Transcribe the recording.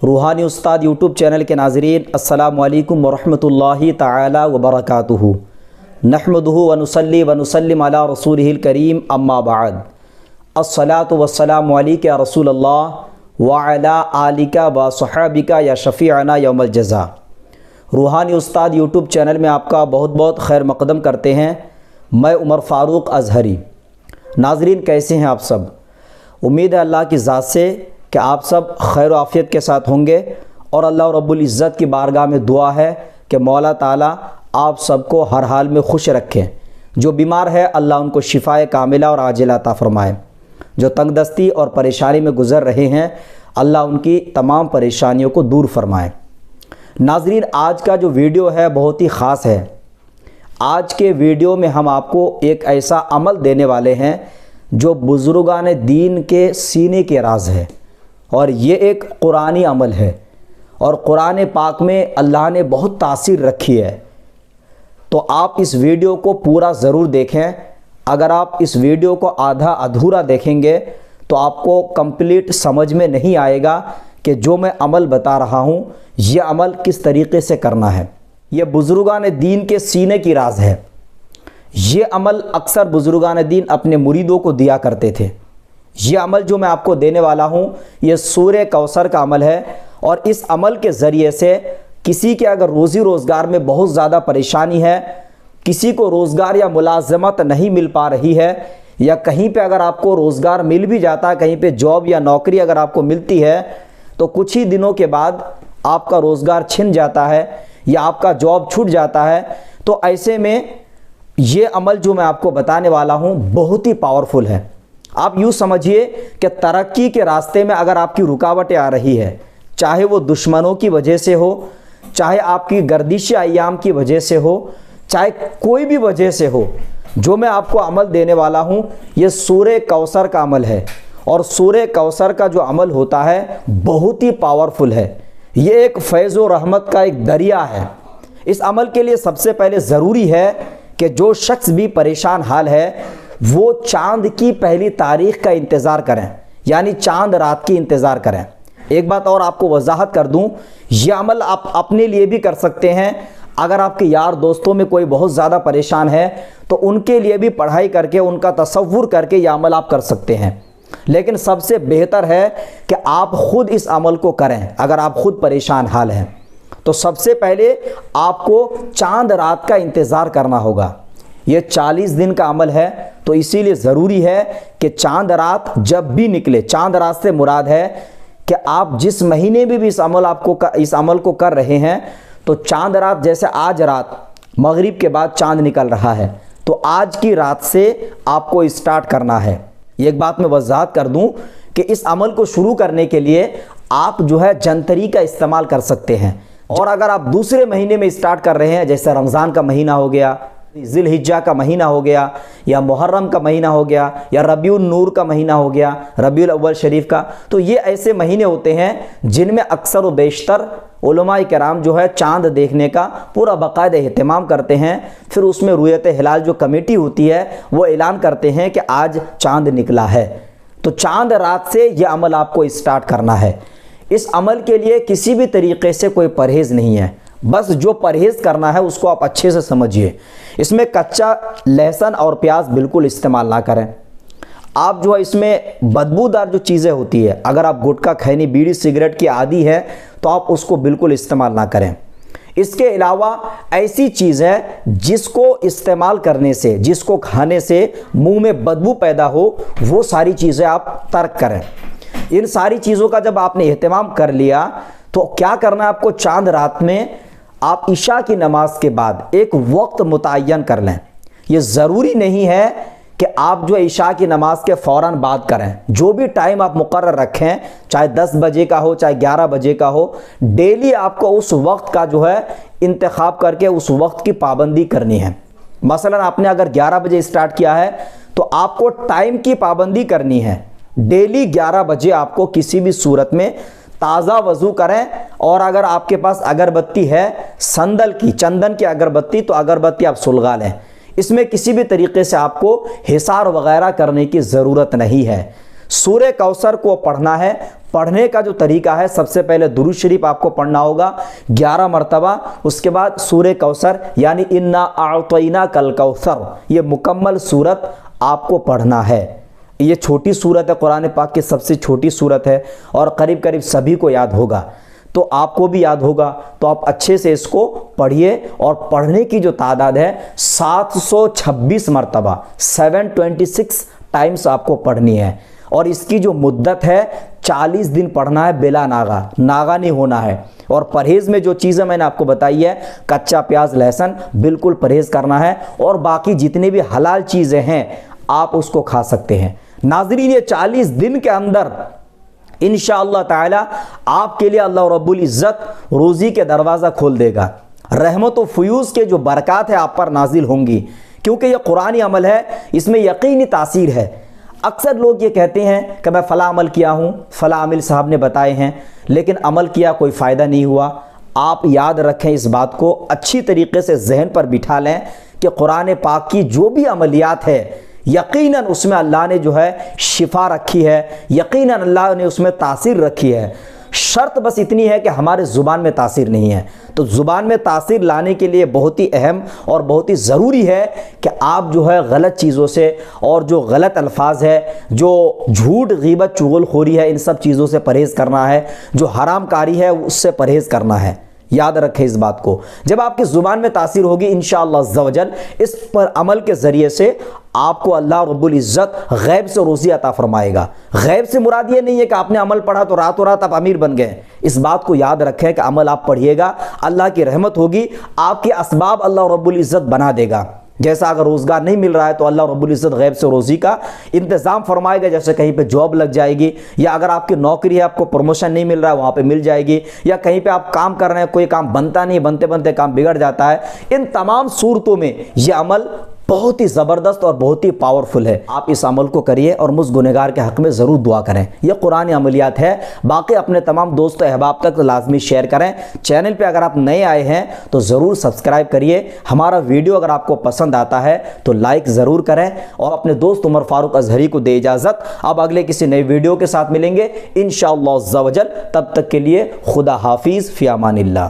रूहानी उस्ताद YouTube channel के नाज़रीन, अस्सलामु अलैकुम वरहमतुल्लाहि तआला वबरकातुहू। नहमदुहु व नुसल्ली व नुसल्लिम अला रसूलिहिल करीम, अम्मा बाद। अस्सलातु वस्सलामु अलैका या रसूलल्लाह व अला आलिका व सहाबिका या शफ़ीअना यौमल जज़ा। रूहानी उस्ताद यूट्यूब चैनल में आपका बहुत बहुत खैर मक़दम करते हैं। मैं उमर फ़ारूक अज़हरी। नाज़रीन, कैसे हैं आप सब? उम्मीद है अल्लाह की ज़ात से कि आप सब खैर आफ़ियत के साथ होंगे और अल्लाह रब्बुल इज़्ज़त की बारगाह में दुआ है कि मौला ताला आप सबको हर हाल में खुश रखें। जो बीमार है अल्लाह उनको शिफ़ाए कामिला और आजिला अता फ़रमाए। जो तंगदस्ती और परेशानी में गुज़र रहे हैं अल्लाह उनकी तमाम परेशानियों को दूर फरमाए। नाज़रीन, आज का जो वीडियो है बहुत ही ख़ास है। आज के वीडियो में हम आपको एक ऐसा अमल देने वाले हैं जो बुज़ुर्गान दीन के सीने के राज है और ये एक कुरानी अमल है और कुरान पाक में अल्लाह ने बहुत तासीर रखी है। तो आप इस वीडियो को पूरा ज़रूर देखें। अगर आप इस वीडियो को आधा अधूरा देखेंगे तो आपको कंप्लीट समझ में नहीं आएगा कि जो मैं अमल बता रहा हूँ ये अमल किस तरीक़े से करना है। ये बुज़ुर्गान दीन के सीने की राज है। ये अमल अक्सर बुज़ुर्गान दीन अपने मुरीदों को दिया करते थे। ये अमल जो मैं आपको देने वाला हूँ ये सूरे कौसर का अमल है और इस अमल के ज़रिए से किसी के अगर रोज़ी रोज़गार में बहुत ज़्यादा परेशानी है, किसी को रोज़गार या मुलाज़मत नहीं मिल पा रही है, या कहीं पे अगर आपको रोज़गार मिल भी जाता है, कहीं पे जॉब या नौकरी अगर आपको मिलती है तो कुछ ही दिनों के बाद आपका रोज़गार छिन जाता है या आपका जॉब छूट जाता है, तो ऐसे में ये अमल जो मैं आपको बताने वाला हूँ बहुत ही पावरफुल है। आप यूँ समझिए कि तरक्की के रास्ते में अगर आपकी रुकावटें आ रही है, चाहे वो दुश्मनों की वजह से हो, चाहे आपकी गर्दिश अय्याम की वजह से हो, चाहे कोई भी वजह से हो, जो मैं आपको अमल देने वाला हूँ ये सूरे कौसर का अमल है। और सूरे कौसर का जो अमल होता है बहुत ही पावरफुल है। ये एक फैज़ व रहमत का एक दरिया है। इस अमल के लिए सबसे पहले ज़रूरी है कि जो शख्स भी परेशान हाल है वो चांद की पहली तारीख़ का इंतज़ार करें, यानी चांद रात की इंतज़ार करें। एक बात और आपको वजाहत कर दूं, यह अमल आप अपने लिए भी कर सकते हैं। अगर आपके यार दोस्तों में कोई बहुत ज़्यादा परेशान है तो उनके लिए भी पढ़ाई करके, उनका तसव्वुर करके यह अमल आप कर सकते हैं। लेकिन सबसे बेहतर है कि आप ख़ुद इस अमल को करें। अगर आप ख़ुद परेशान हाल हैं तो सबसे पहले आपको चांद रात का इंतज़ार करना होगा। ये 40 दिन का अमल है तो इसीलिए ज़रूरी है कि चांद रात जब भी निकले, चांद रात से मुराद है कि आप जिस महीने में भी इस अमल को कर रहे हैं, तो चांद रात, जैसे आज रात मगरिब के बाद चांद निकल रहा है तो आज की रात से आपको स्टार्ट करना है। एक बात मैं वजाहत कर दूं कि इस अमल को शुरू करने के लिए आप जो है जंतरी का इस्तेमाल कर सकते हैं। और अगर आप दूसरे महीने में स्टार्ट कर रहे हैं, जैसे रमज़ान का महीना हो गया, ज़िलहिज्जा का महीना हो गया, या मुहर्रम का महीना हो गया, या रबीउल नूर का महीना हो गया, रबीउल अव्वल शरीफ का, तो ये ऐसे महीने होते हैं जिनमें अक्सर व बेशतर उलमाए किराम जो है चांद देखने का पूरा बाकायदा एहतमाम करते हैं। फिर उसमें रुयत हिलाल जो कमेटी होती है वो ऐलान करते हैं कि आज चांद निकला है। तो चांद रात से ये अमल आपको स्टार्ट करना है। इस अमल के लिए किसी भी तरीक़े से कोई परहेज़ नहीं है, बस जो परहेज़ करना है उसको आप अच्छे से समझिए। इसमें कच्चा लहसुन और प्याज बिल्कुल इस्तेमाल ना करें। आप जो है इसमें बदबूदार जो चीज़ें होती है, अगर आप गुटखा, खैनी, बीड़ी, सिगरेट की आदी है तो आप उसको बिल्कुल इस्तेमाल ना करें। इसके अलावा ऐसी चीज़ है जिसको इस्तेमाल करने से, जिसको खाने से मुंह में बदबू पैदा हो, वो सारी चीज़ें आप तर्क करें। इन सारी चीज़ों का जब आपने एहतमाम कर लिया तो क्या करना है आपको, चांद रात में आप इशा की नमाज के बाद एक वक्त मुतय्यन कर लें। ये ज़रूरी नहीं है कि आप जो इशा की नमाज के फ़ौरन बाद करें। जो भी टाइम आप मुकर्रर रखें, चाहे 10 बजे का हो, चाहे 11 बजे का हो, डेली आपको उस वक्त का जो है इंतखाब करके उस वक्त की पाबंदी करनी है। मसलन आपने अगर 11 बजे स्टार्ट किया है तो आपको टाइम की पाबंदी करनी है। डेली 11 बजे आपको किसी भी सूरत में ताज़ा वज़ू करें। और अगर आपके पास अगरबत्ती है, संदल की, चंदन की अगरबत्ती, तो अगरबत्ती आप सुलगा लें। इसमें किसी भी तरीके से आपको हिसार वगैरह करने की ज़रूरत नहीं है। सूरह कौसर को पढ़ना है। पढ़ने का जो तरीका है, सबसे पहले दुरूद शरीफ आपको पढ़ना होगा 11 मरतबा। उसके बाद सूरह कौसर यानी इन्ना आतैना कल कौसर, ये मुकम्मल सूरत आपको पढ़ना है। ये छोटी सूरत है, कुरान पाक की सबसे छोटी सूरत है और करीब करीब सभी को याद होगा, तो आपको भी याद होगा। तो आप अच्छे से इसको पढ़िए और पढ़ने की जो तादाद है 726 मरतबा, 726 टाइम्स आपको पढ़नी है। और इसकी जो मुद्दत है 40 दिन पढ़ना है, बिला नागा, नागा नहीं होना है। और परहेज़ में जो चीज़ें मैंने आपको बताई है, कच्चा प्याज लहसुन बिल्कुल परहेज़ करना है, और बाकी जितनी भी हलाल चीज़ें हैं आप उसको खा सकते हैं। नाज़रीन, ये 40 दिन के अंदर इंशाअल्लाह ताला आपके लिए अल्लाह रब्बुल इज़्ज़त रोज़ी के दरवाज़ा खोल देगा। रहमत व फयूज़ के जो बरक़ात है आप पर नाजिल होंगी, क्योंकि ये कुरानी अमल है, इसमें यकीनी तासीर है। अक्सर लोग ये कहते हैं कि मैं फ़ला अमल किया हूँ, फ़ला आमिल साहब ने बताए हैं, लेकिन अमल किया कोई फ़ायदा नहीं हुआ। आप याद रखें, इस बात को अच्छी तरीके से जहन पर बिठा लें कि कुरान पाक की जो भी अमलियात है, यकीनन उसमें अल्लाह ने जो है शिफा रखी है, यकीनन अल्लाह ने उसमें तासीर रखी है। शर्त बस इतनी है कि हमारे ज़ुबान में तासीर नहीं है। तो ज़ुबान में तासीर लाने के लिए बहुत ही अहम और बहुत ही ज़रूरी है कि आप जो है गलत चीज़ों से और जो गलत अल्फाज है, जो झूठ ग़ीबत चुगलखोरी है, इन सब चीज़ों से परहेज़ करना है। जो हरामकारी है उससे परहेज़ करना है। याद रखें इस बात को। जब आपकी ज़ुबान में तासीर होगी इंशाअल्लाह अज़्ज़ा वजल, इस पर अमल के ज़रिए से आपको अल्लाह रब्बुल इज़्ज़त गैब से रोज़ी अता फरमाएगा। गैब से मुराद ये नहीं है कि आपने अमल पढ़ा तो रातों रात आप अमीर बन गए। इस बात को याद रखें कि अमल आप पढ़िएगा, अल्लाह की रहमत होगी, आपके असबाब अल्लाह रब्बुल इज़्ज़त बना देगा। जैसा अगर रोज़गार नहीं मिल रहा है तो अल्लाह रब्बुल इज़्ज़त गैब से रोज़ी का इंतज़ाम फरमाएगा। जैसे कहीं पे जॉब लग जाएगी, या अगर आपकी नौकरी है, आपको प्रमोशन नहीं मिल रहा है, वहाँ पे मिल जाएगी, या कहीं पे आप काम कर रहे हैं, कोई काम बनता नहीं, बनते बनते काम बिगड़ जाता है। इन तमाम सूरतों में यह अमल बहुत ही ज़बरदस्त और बहुत ही पावरफुल है। आप इस अमल को करिए और मुझ गुनहगार के हक़ में ज़रूर दुआ करें। यह कुरानी अमलियात है। बाकी अपने तमाम दोस्तों अहबाब तक लाजमी शेयर करें। चैनल पे अगर आप नए आए हैं तो ज़रूर सब्सक्राइब करिए। हमारा वीडियो अगर आपको पसंद आता है तो लाइक ज़रूर करें और अपने दोस्त उमर फारूक अजहरी को दे इजाज़त। अब अगले किसी नई वीडियो के साथ मिलेंगे इंशाअल्लाह अज़्ज़ा वजल। तब तक के लिए खुदा हाफिज़, फ़ी अमानिल्लाह।